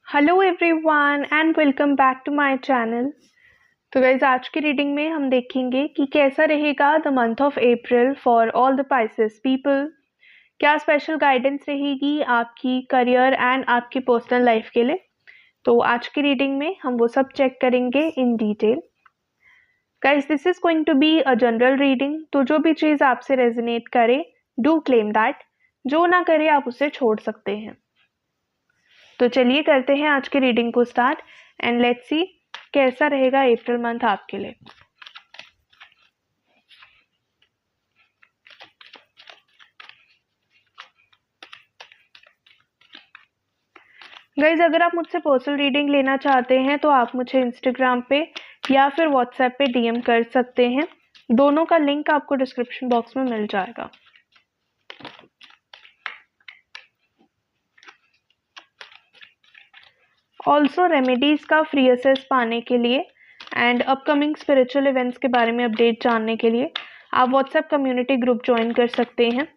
Hello everyone and welcome back to my channel. तो guys आज की रीडिंग में हम देखेंगे कि कैसा रहेगा the month of April for all the Pisces people. क्या स्पेशल गाइडेंस रहेगी आपकी करियर एंड आपकी पर्सनल लाइफ के लिए। तो आज की रीडिंग में हम वो सब चेक करेंगे in detail. Guys this is going to be a general reading, तो जो भी चीज़ आपसे रेजोनेट करे डू क्लेम दैट, जो ना करे आप उसे छोड़ सकते हैं। तो चलिए करते हैं आज की रीडिंग को स्टार्ट एंड लेट्स सी कैसा रहेगा अप्रैल मंथ आपके लिए। गाइज अगर आप मुझसे पर्सनल रीडिंग लेना चाहते हैं तो आप मुझे इंस्टाग्राम पे या फिर व्हाट्सएप पे डीएम कर सकते हैं। दोनों का लिंक आपको डिस्क्रिप्शन बॉक्स में मिल जाएगा। ऑल्सो रेमेडीज का फ्री एक्सेस पाने के लिए एंड अपकमिंग स्पिरिचुअल इवेंट्स के बारे में अपडेट जानने के लिए आप व्हाट्सएप कम्युनिटी ग्रुप ज्वाइन कर सकते हैं।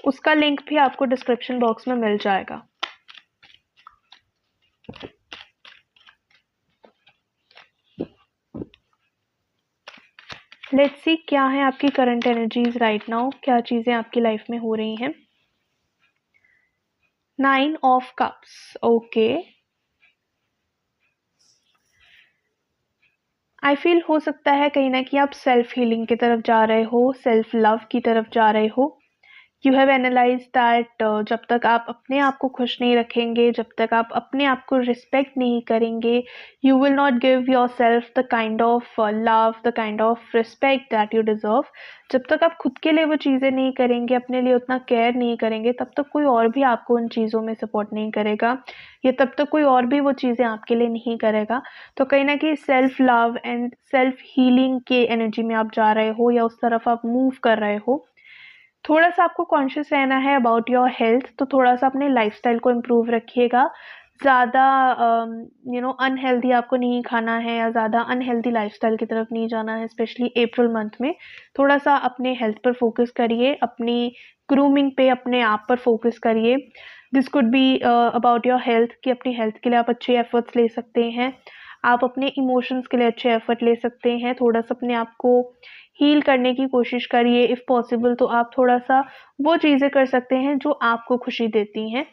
उसका लिंक भी आपको डिस्क्रिप्शन बॉक्स में मिल जाएगा। लेट्स सी क्या है आपकी करंट एनर्जीज राइट नाउ, क्या चीज़ें आपकी लाइफ में हो रही हैं। 9 of cups, okay. I feel हो सकता है कहीं ना कहीं आप सेल्फ हीलिंग की तरफ जा रहे हो, सेल्फ लव की तरफ जा रहे हो। यू हैव एनालाइज दैट जब तक आप अपने आप को खुश नहीं रखेंगे, जब तक आप अपने आप को रिस्पेक्ट नहीं करेंगे, you will not give your self the kind of love, the kind of respect that you deserve. जब तक आप खुद के लिए वो चीज़ें नहीं करेंगे, अपने लिए उतना केयर नहीं करेंगे, तब तक कोई और भी आपको उन चीज़ों में सपोर्ट नहीं करेगा, या तब तक कोई और भी वो चीज़ें आपके लिए नहीं करेगा। तो कहीं ना कहीं self love and self healing के एनर्जी में आप जा रहे हो या उस तरफ आप मूव कर रहे हो। थोड़ा सा आपको कॉन्शियस रहना है अबाउट योर हेल्थ, तो थोड़ा सा अपने लाइफस्टाइल को इम्प्रूव रखिएगा। ज़्यादा अनहेल्दी आपको नहीं खाना है या ज़्यादा अनहेल्दी लाइफस्टाइल की तरफ नहीं जाना है, स्पेशली अप्रैल मंथ में। थोड़ा सा अपने हेल्थ पर फोकस करिए, अपनी ग्रूमिंग पे, अपने आप पर फोकस करिए। This could be about your health, कि अपनी हेल्थ के लिए आप अच्छे एफर्ट्स ले सकते हैं, आप अपने इमोशंस के लिए अच्छे एफर्ट ले सकते हैं। थोड़ा सा अपने आप को हील करने की कोशिश करिए। इफ़ पॉसिबल तो आप थोड़ा सा वो चीज़ें कर सकते हैं जो आपको खुशी देती हैं।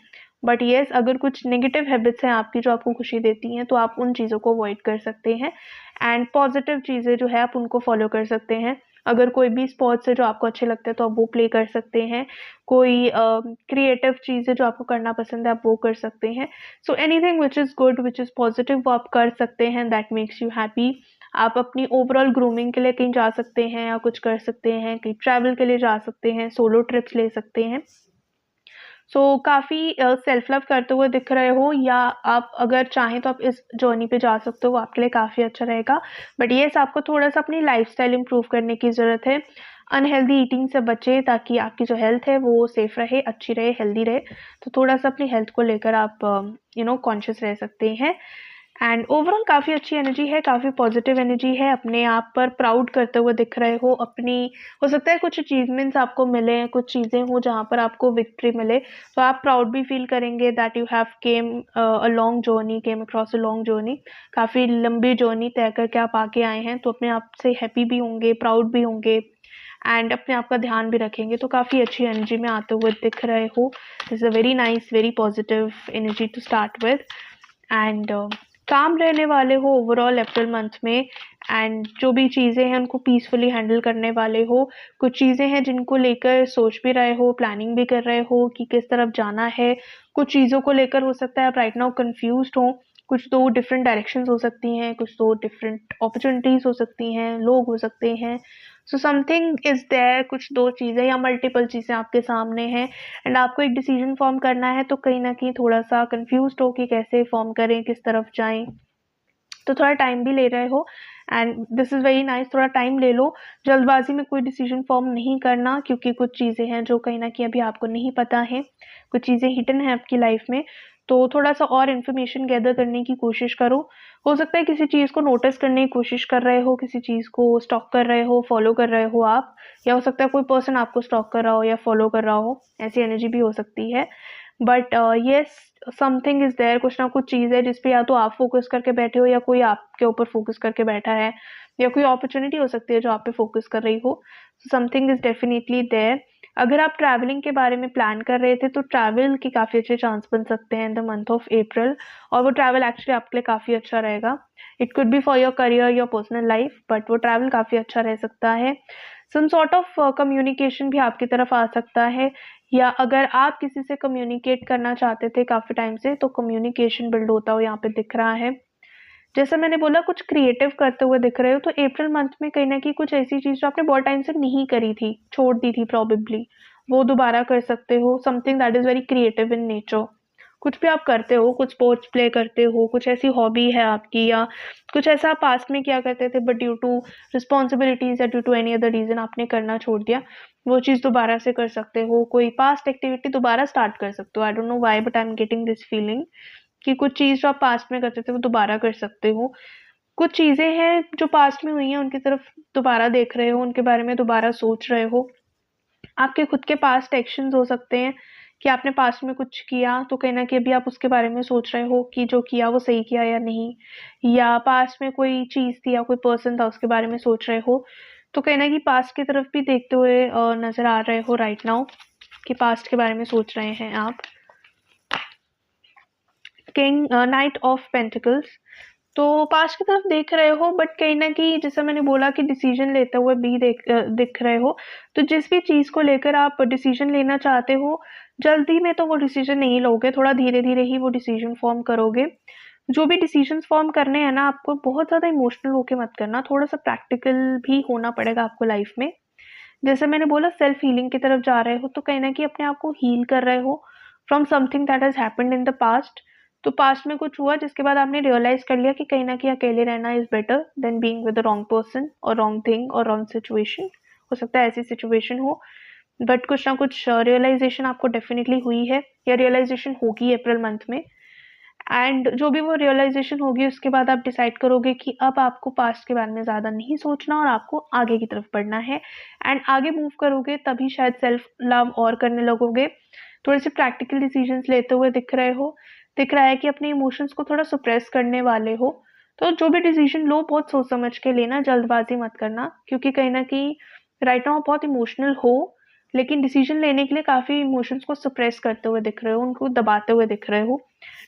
बट येस, अगर कुछ नेगेटिव हैबिट्स हैं आपकी जो आपको खुशी देती हैं तो आप उन चीज़ों को अवॉइड कर सकते हैं एंड पॉजिटिव चीज़ें जो है आप उनको फॉलो कर सकते हैं। अगर कोई भी स्पोर्ट्स है जो आपको अच्छे लगते हैं तो आप वो प्ले कर सकते हैं। कोई क्रिएटिव चीज़ है जो आपको करना पसंद है आप वो कर सकते हैं। So anything which is good, which is positive, वो आप कर सकते हैं, दैट मेक्स यू हैप्पी। आप अपनी ओवरऑल ग्रूमिंग के लिए कहीं जा सकते हैं या कुछ कर सकते हैं, कहीं ट्रैवल के लिए जा सकते हैं, सोलो ट्रिप्स ले सकते हैं। सो काफ़ी सेल्फ लव करते हुए दिख रहे हो, या आप अगर चाहें तो आप इस जर्नी पे जा सकते हो, वो आपके लिए काफ़ी अच्छा रहेगा। बट येस, आपको थोड़ा सा अपनी लाइफस्टाइल इम्प्रूव करने की ज़रूरत है। अनहेल्दी ईटिंग से बचें ताकि आपकी जो हेल्थ है वो सेफ रहे, अच्छी रहे, हेल्दी रहे। तो थोड़ा सा अपनी हेल्थ को लेकर आप कॉन्शियस रह सकते हैं। एंड ओवरऑल काफ़ी अच्छी एनर्जी है, काफ़ी पॉजिटिव एनर्जी है। अपने आप पर प्राउड करते हुए दिख रहे हो। अपनी, हो सकता है कुछ अचीवमेंट्स आपको मिले, कुछ चीज़ें हो जहाँ पर आपको विक्ट्री मिले, तो आप प्राउड भी फील करेंगे that you have came a long journey, came across a long journey. काफ़ी लंबी जर्नी तय करके आप आगे आए हैं, तो अपने आप से हैप्पी भी होंगे, प्राउड भी होंगे एंड अपने आप का ध्यान भी रखेंगे। तो काफ़ी अच्छी एनर्जी में आते हुए दिख रहे हो। This is a very nice, very positive energy to start with. And काम रहने वाले हो ओवरऑल अप्रैल मंथ में, एंड जो भी चीज़ें हैं उनको पीसफुली हैंडल करने वाले हो। कुछ चीज़ें हैं जिनको लेकर सोच भी रहे हो, प्लानिंग भी कर रहे हो कि किस तरफ जाना है। कुछ चीज़ों को लेकर हो सकता है आप राइट नाउ कन्फ्यूज्ड हो। कुछ दो डिफरेंट डायरेक्शंस हो सकती हैं, कुछ दो डिफरेंट अपॉर्चुनिटीज़ हो सकती हैं, लोग हो सकते हैं। सो समथिंग इज़ देयर, कुछ दो चीज़ें या मल्टीपल चीज़ें आपके सामने हैं एंड आपको एक डिसीजन फॉर्म करना है, तो कहीं ना कहीं थोड़ा सा कंफ्यूज्ड हो कि कैसे फॉर्म करें, किस तरफ जाएं। तो थोड़ा टाइम भी ले रहे हो and this is very nice. थोड़ा टाइम ले लो, जल्दबाजी में कोई डिसीजन फॉर्म नहीं करना, क्योंकि कुछ चीज़ें हैं जो कहीं ना कहीं अभी आपको नहीं पता है, कुछ चीज़ें हिडन है आपकी लाइफ में। तो थोड़ा सा और इन्फॉर्मेशन गैदर करने की कोशिश करो। हो सकता है किसी चीज़ को नोटिस करने की कोशिश कर रहे हो, किसी चीज़ को स्टॉक कर रहे हो, फॉलो कर रहे हो आप, या हो सकता है कोई पर्सन आपको स्टॉक कर रहा हो या फॉलो कर रहा हो, ऐसी एनर्जी भी हो सकती है। But yes, something is there, कुछ ना कुछ चीज़ है जिस पे या तो आप फोकस करके बैठे हो या कोई आपके ऊपर फोकस करके बैठा है, या कोई अपॉर्चुनिटी हो सकती है जो आप पे फोकस कर रही हो। Something is definitely there. अगर आप ट्रैवलिंग के बारे में प्लान कर रहे थे तो ट्रैवल के काफ़ी अच्छे चांस बन सकते हैं इन द मंथ ऑफ अप्रैल, और वो ट्रैवल एक्चुअली आपके लिए काफ़ी अच्छा रहेगा। It could be for your career, your personal life, but वो ट्रैवल काफ़ी अच्छा रह सकता है। सम सॉर्ट ऑफ कम्युनिकेशन भी आपकी तरफ आ सकता है, या अगर आप किसी से कम्युनिकेट करना चाहते थे काफ़ी टाइम से तो कम्युनिकेशन बिल्ड होता हो यहाँ पे दिख रहा है। जैसा मैंने बोला कुछ क्रिएटिव करते हुए दिख रहे हो, तो अप्रैल मंथ में कहीं ना कहीं कुछ ऐसी चीज़ जो आपने बहुत टाइम से नहीं करी थी, छोड़ दी थी प्रॉबेबली, वो दोबारा कर सकते हो। Something that is very creative in nature. कुछ भी आप करते हो, कुछ स्पोर्ट्स प्ले करते हो, कुछ ऐसी हॉबी है आपकी, या कुछ ऐसा आप पास्ट में क्या करते थे बट ड्यू टू रिस्पॉन्सिबिलिटीज या due to any other reason आपने करना छोड़ दिया, वो चीज़ दोबारा से कर सकते हो। कोई पास्ट एक्टिविटी दोबारा स्टार्ट कर सकते हो। I don't know why but I am getting this feeling कि कुछ चीज़ जो आप पास्ट में करते थे वो दोबारा कर सकते हो। कुछ चीज़ें हैं जो पास्ट में हुई हैं उनकी तरफ दोबारा देख रहे हो, उनके बारे में दोबारा सोच रहे हो। आपके खुद के पास्ट एक्शंस हो सकते हैं कि आपने पास्ट में कुछ किया तो कहीं न कहीं अभी आप उसके बारे में सोच रहे हो कि जो किया वो सही किया या नहीं, या पास्ट में कोई चीज़ थी या कोई पर्सन था उसके बारे में सोच रहे हो। तो कहीं न कहीं पास्ट की तरफ भी देखते हुए नज़र आ रहे हो राइट नाउ, कि पास्ट के बारे में सोच रहे हैं आप। किंग नाइट ऑफ पेंटिकल्स, तो पास्ट की तरफ देख रहे हो बट कहीं न कहीं जैसा मैंने बोला कि डिसीजन लेते हुए भी दिख रहे हो। तो जिस भी चीज़ को लेकर आप डिसीजन लेना चाहते हो, जल्दी में तो वो डिसीजन नहीं लोगे, थोड़ा धीरे-धीरे ही वो डिसीजन फॉर्म करोगे। जो भी डिसीजंस फॉर्म करने हैं ना, आपको बहुत ज़्यादा इमोशनल होके मत करना, थोड़ा-सा प्रैक्टिकल भी होना पड़ेगा आपको लाइफ में। जैसे मैंने बोला सेल्फ हीलिंग की तरफ जा रहे हो, तो कहीं न कहीं अपने आप को हील कर रहे हो from something that has happened in the past. तो पास्ट में कुछ हुआ जिसके बाद आपने रियलाइज़ कर लिया कि कहीं न कहीं अकेले रहना is better than being with the wrong person और रॉन्ग थिंग और रॉन्ग सिचुएशन। हो सकता है ऐसी सिचुएशन हो, बट कुछ ना कुछ रियलाइज़ेशन आपको डेफिनिटली हुई है या रियलाइज़ेशन होगी अप्रैल मंथ में। एंड जो भी वो रियलाइज़ेशन होगी उसके बाद आप डिसाइड करोगे कि अब आपको पास्ट के बारे में ज़्यादा नहीं सोचना और आपको आगे की तरफ बढ़ना है। एंड आगे मूव करोगे तभी शायद सेल्फ लव और करने लगोगे। थोड़े से प्रैक्टिकल डिसीजंस लेते हुए दिख रहे हो। दिख रहा है कि अपने इमोशंस को थोड़ा सप्रेस करने वाले हो। तो जो भी डिसीजन लो बहुत सोच समझ के लेना, जल्दबाजी मत करना, क्योंकि कहीं न कहीं राइट नाउ बहुत इमोशनल हो, लेकिन डिसीजन लेने के लिए काफ़ी इमोशंस को सप्रेस करते हुए दिख रहे हो, उनको दबाते हुए दिख रहे हो।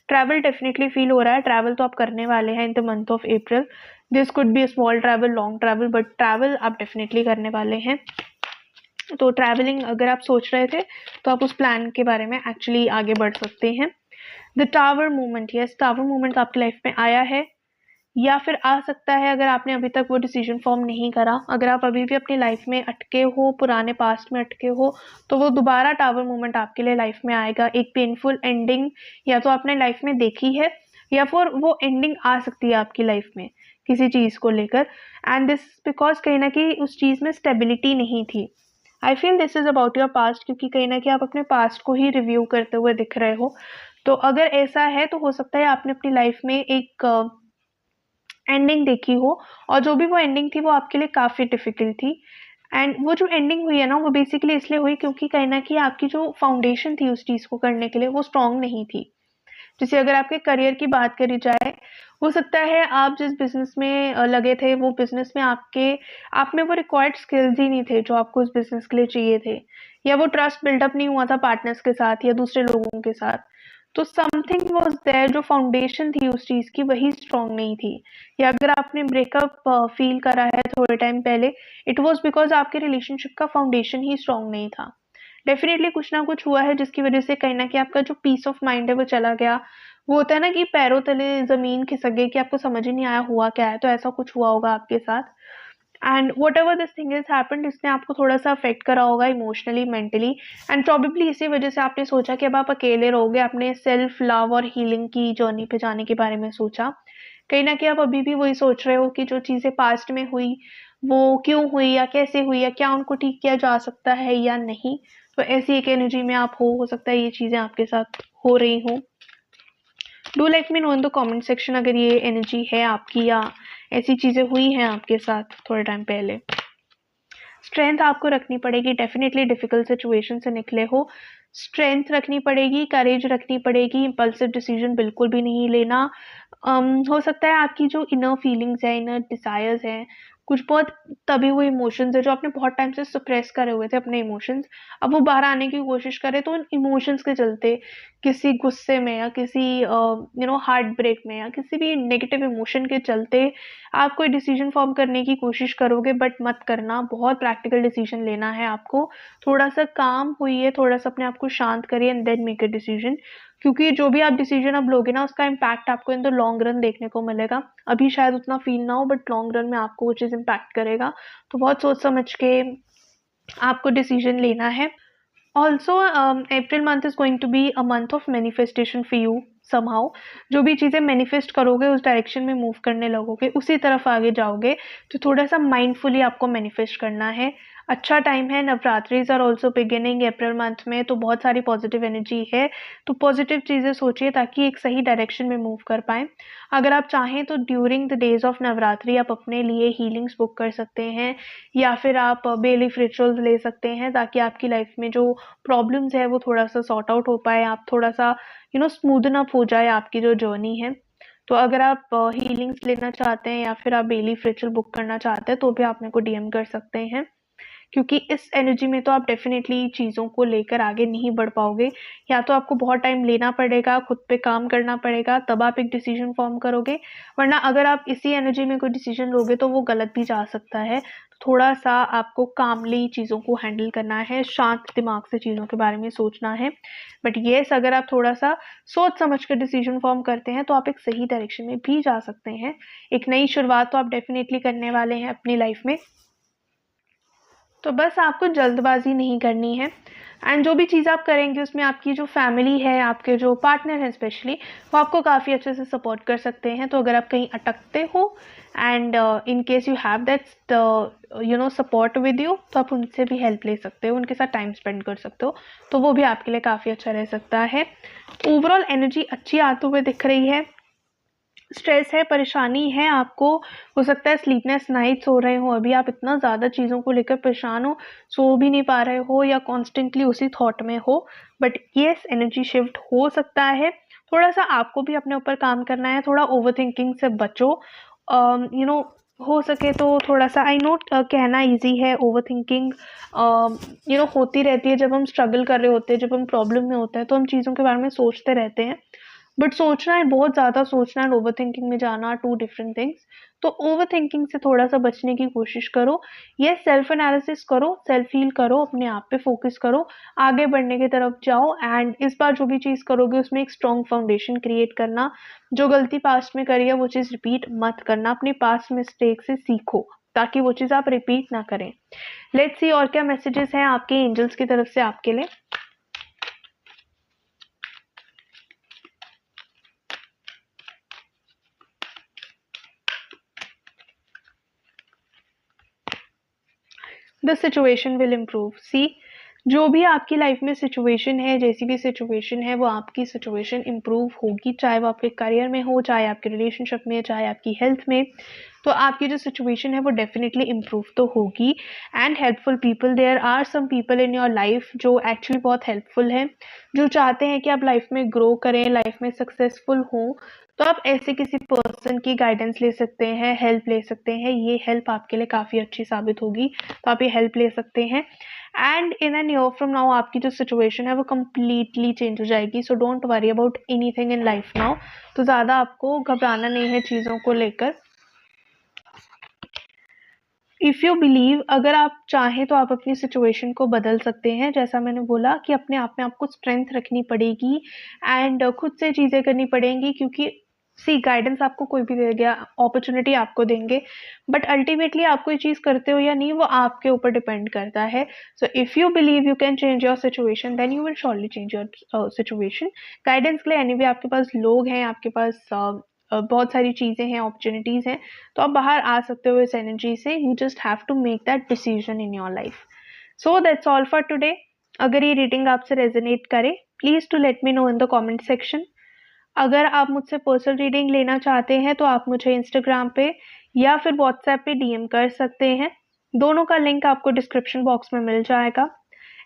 ट्रैवल डेफिनेटली फील हो रहा है, ट्रैवल तो आप करने वाले हैं in the month of April. This could be a small travel, long travel, but travel आप डेफिनेटली करने वाले हैं। तो ट्रैवलिंग अगर आप सोच रहे थे तो आप उस प्लान के बारे में एक्चुअली आगे बढ़ सकते हैं। The tower movement, yes tower movement आपकी लाइफ में आया है या फिर आ सकता है अगर आपने अभी तक वो डिसीजन फॉर्म नहीं करा। अगर आप अभी भी अपनी लाइफ में अटके हो, पुराने पास्ट में अटके हो, तो वो दोबारा टावर मूवमेंट आपके लिए लाइफ में आएगा। एक पेनफुल एंडिंग या तो आपने लाइफ में देखी है या फिर वो एंडिंग आ सकती है आपकी लाइफ में किसी चीज़ को लेकर। एंड दिस बिकॉज कहीं ना कहीं उस चीज़ में स्टेबिलिटी नहीं थी। I feel this is about your past, क्योंकि कहीं ना कहीं आप अपने पास्ट को ही रिव्यू करते हुए दिख रहे हो। तो अगर ऐसा है तो हो सकता है आपने अपनी लाइफ में एक एंडिंग देखी हो, और जो भी वो एंडिंग थी वो आपके लिए काफ़ी डिफ़िकल्ट थी। एंड वो जो एंडिंग हुई है ना वो बेसिकली इसलिए हुई क्योंकि कहीं न कहीं आपकी जो फाउंडेशन थी उस चीज़ को करने के लिए वो स्ट्रॉन्ग नहीं थी। जैसे अगर आपके करियर की बात करी जाए, हो सकता है आप जिस बिज़नेस में लगे थे वो बिज़नेस में आप में वो रिक्वायर्ड स्किल्स ही नहीं थे जो आपको उस बिज़नेस के लिए चाहिए थे, या वो ट्रस्ट बिल्डअप नहीं हुआ था पार्टनर्स के साथ या दूसरे लोगों के साथ। तो समथिंग वाज़ देयर, जो फाउंडेशन थी उस चीज़ की वही स्ट्रॉन्ग नहीं थी। या अगर आपने ब्रेकअप फ़ील करा है थोड़े टाइम पहले, इट वाज़ बिकॉज़ आपके रिलेशनशिप का फाउंडेशन ही स्ट्रॉन्ग नहीं था। डेफ़िनेटली कुछ ना कुछ हुआ है जिसकी वज़ह से कहीं न कहीं आपका जो पीस ऑफ माइंड है वो चला गया। वो होता है ना कि पैरों तले ज़मीन खिसक गई कि आपको समझ ही नहीं आया हुआ क्या है, तो ऐसा कुछ हुआ होगा आपके साथ। And whatever this thing is happened, इसने आपको थोड़ा-सा अफ़ेक्ट करा होगा इमोशनली, मेंटली, एंड प्रोबेबली इसी वज़ह से आपने सोचा कि अब आप अकेले रहोगे। आपने सेल्फ लव और हीलिंग की जर्नी पे जाने के बारे में सोचा। कहीं न कहीं आप अभी भी वही सोच रहे हो कि जो चीज़ें पास्ट में हुई, वो क्यों हुई या कैसे हुई या क्या उनको ठीक किया जा सकता है या नहीं। तो ऐसी एक एनर्जी में आप हो सकता है ये चीज़ें आपके साथ हो रही हों। Do let me know in the comment section अगर ये एनर्जी है आपकी या ऐसी चीज़ें हुई हैं आपके साथ थोड़े टाइम पहले। स्ट्रेंथ आपको रखनी पड़ेगी, डेफिनेटली डिफिकल्ट सिचुएशन से निकले हो स्ट्रेंथ रखनी पड़ेगी, करेज रखनी पड़ेगी, इम्पल्सिव डिसीजन बिल्कुल भी नहीं लेना। हो सकता है आपकी जो इनर फीलिंग्स है, इनर डिज़ायर्स हैं, कुछ बहुत दबे हुए इमोशंस हैं जो आपने बहुत टाइम से सप्रेस करे हुए थे अपने इमोशंस, अब वो बाहर आने की कोशिश करें, तो उन इमोशंस के चलते किसी गुस्से में या किसी हार्ट ब्रेक में या किसी भी नेगेटिव इमोशन के चलते आप कोई डिसीजन फॉर्म करने की कोशिश करोगे, बट मत करना। बहुत प्रैक्टिकल डिसीजन लेना है आपको। थोड़ा सा काम होइए, थोड़ा सा अपने आप को शांत करिए and then make a decision, क्योंकि जो भी आप डिसीजन अब लोगे ना उसका इम्पैक्ट आपको इन द लॉन्ग रन देखने को मिलेगा। अभी शायद उतना फील ना हो, बट लॉन्ग रन में आपको वो चीज़ इम्पैक्ट करेगा। तो बहुत सोच समझ के आपको डिसीजन लेना है। Also April month is going to be a month of manifestation for you somehow. जो भी चीज़ें मैनिफेस्ट करोगे उस डायरेक्शन में मूव करने लगोगे, उसी तरफ आगे जाओगे। तो थोड़ा सा माइंडफुली आपको मैनिफेस्ट करना है। अच्छा टाइम है, Navratris are also beginning April month में, तो बहुत सारी पॉजिटिव एनर्जी है। तो पॉजिटिव चीज़ें सोचिए ताकि एक सही डायरेक्शन में मूव कर पाएँ। अगर आप चाहें तो during the days of Navratri आप अपने लिए हीलिंग्स बुक कर सकते हैं, या फिर आप बे लीफ रिचुअल्स ले सकते हैं, ताकि आपकी लाइफ में जो प्रॉब्लम्स है वो थोड़ा सा सॉर्ट आउट हो पाए, आप थोड़ा सा स्मूदन अप हो जाए आपकी जो जर्नी है। तो अगर आप हीलिंग्स लेना चाहते हैं या फिर आप बे लीफ रिचुअल बुक करना चाहते हैं तो भी आप मेरे को डीएम कर सकते हैं, क्योंकि इस एनर्जी में तो आप डेफिनेटली चीज़ों को लेकर आगे नहीं बढ़ पाओगे। या तो आपको बहुत टाइम लेना पड़ेगा, खुद पे काम करना पड़ेगा, तब आप एक डिसीजन फॉर्म करोगे, वरना अगर आप इसी एनर्जी में कोई डिसीजन लोगे तो वो गलत भी जा सकता है। तो थोड़ा सा आपको कामली चीज़ों को हैंडल करना है, शांत दिमाग से चीज़ों के बारे में सोचना है। बट येस, अगर आप थोड़ा सा सोच समझ कर डिसीजन फॉर्म करते हैं तो आप एक सही डायरेक्शन में भी जा सकते हैं। एक नई शुरुआत तो आप डेफिनेटली करने वाले हैं अपनी लाइफ में। तो बस आपको जल्दबाजी नहीं करनी है, एंड जो भी चीज़ आप करेंगे उसमें आपकी जो फैमिली है, आपके जो पार्टनर हैं स्पेशली, वो आपको काफ़ी अच्छे से सपोर्ट कर सकते हैं। तो अगर आप कहीं अटकते हो and in case you have that support with you, तो आप उनसे भी हेल्प ले सकते हो, उनके साथ टाइम स्पेंड कर सकते हो, तो वो भी आपके लिए काफ़ी अच्छा रह सकता है। ओवरऑल एनर्जी अच्छी आते हुए दिख रही है। स्ट्रेस है, परेशानी है आपको, हो सकता है स्लीपलेस नाइट्स हो रहे हो, अभी आप इतना ज़्यादा चीज़ों को लेकर परेशान हो, सो भी नहीं पा रहे हो या कॉन्स्टेंटली उसी थॉट में हो, बट येस, एनर्जी शिफ्ट हो सकता है। थोड़ा सा आपको भी अपने ऊपर काम करना है, थोड़ा ओवर थिंकिंग से बचो। हो सके तो थोड़ा सा, आई नो कहना इजी है, ओवर थिंकिंग होती रहती है जब हम स्ट्रगल कर रहे होते हैं, जब हम प्रॉब्लम में होते हैं तो हम चीज़ों के बारे में सोचते रहते हैं, बट सोचना है, बहुत ज़्यादा सोचना एंड ओवर थिंकिंग में जाना, टू डिफरेंट थिंग्स। तो ओवर थिंकिंग से थोड़ा सा बचने की कोशिश करो। ये सेल्फ एनालिसिस करो, सेल्फ हील करो, अपने आप पे फोकस करो, आगे बढ़ने की तरफ जाओ, एंड इस बार जो भी चीज़ करोगे उसमें एक स्ट्रॉन्ग फाउंडेशन क्रिएट करना। जो गलती पास्ट में करी है वो चीज़ रिपीट मत करना, अपनी पास्ट मिस्टेक से सीखो ताकि वो चीज़ आप रिपीट ना करें। लेट्स सी और क्या मैसेजेस हैं आपके एंजल्स की तरफ से आपके लिए। The situation will improve. See, जो भी आपकी लाइफ में सिचुएशन है, जैसी भी सिचुएशन है, वो आपकी सिचुएशन इम्प्रूव होगी, चाहे वो आपके करियर में हो, चाहे आपके रिलेशनशिप में, चाहे आपकी हेल्थ में। तो आपकी जो सिचुएशन है वो डेफिनेटली इम्प्रूव तो होगी। And helpful people, there are some people in your life जो एक्चुअली बहुत हेल्पफुल हैं, जो चाहते हैं कि आप लाइफ में ग्रो करें, लाइफ में सक्सेसफुल हों। तो आप ऐसे किसी पर्सन की गाइडेंस ले सकते हैं, हेल्प ले सकते हैं, ये हेल्प आपके लिए काफ़ी अच्छी साबित होगी, तो आप ये हेल्प ले सकते हैं। And in an year from now आपकी जो सिचुएशन है वो कम्प्लीटली चेंज हो जाएगी, so don't worry about anything in life now. तो ज़्यादा आपको घबराना नहीं है चीज़ों को लेकर। इफ़ यू बिलीव, अगर आप चाहें तो आप अपनी सिचुएशन को बदल सकते हैं। जैसा मैंने बोला कि अपने आप में आपको स्ट्रेंथ रखनी पड़ेगी एंड खुद से चीज़ें करनी पड़ेंगी, क्योंकि सी, गाइडेंस आपको कोई भी देगा, अपॉर्चुनिटी आपको देंगे, बट अल्टीमेटली आप कोई चीज़ करते हो या नहीं वो आपके ऊपर डिपेंड करता है। So if you believe you can change your situation then you will surely change your situation. Guidance के लिए एनीवे आपके पास लोग हैं, आपके पास बहुत सारी चीज़ें हैं, अपॉर्चुनिटीज़ हैं, तो आप बाहर आ सकते हो इस एनर्जी से। You just have to make that decision in your life. So that's all for today. अगर ये रीडिंग आपसे रेजोनेट करे, please to let me know in the comment section. अगर आप मुझसे पर्सनल रीडिंग लेना चाहते हैं तो आप मुझे इंस्टाग्राम पे या फिर व्हाट्सएप पे डीएम कर सकते हैं, दोनों का लिंक आपको डिस्क्रिप्शन बॉक्स में मिल जाएगा।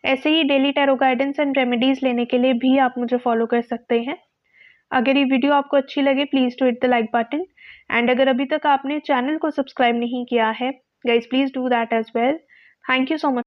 ऐसे ही daily tarot guidance and remedies लेने के लिए भी आप मुझे फॉलो कर सकते हैं। अगर ये वीडियो आपको अच्छी लगे please to hit the like button, and अगर अभी तक आपने चैनल को सब्सक्राइब नहीं किया है guys please do that as well. Thank you so much.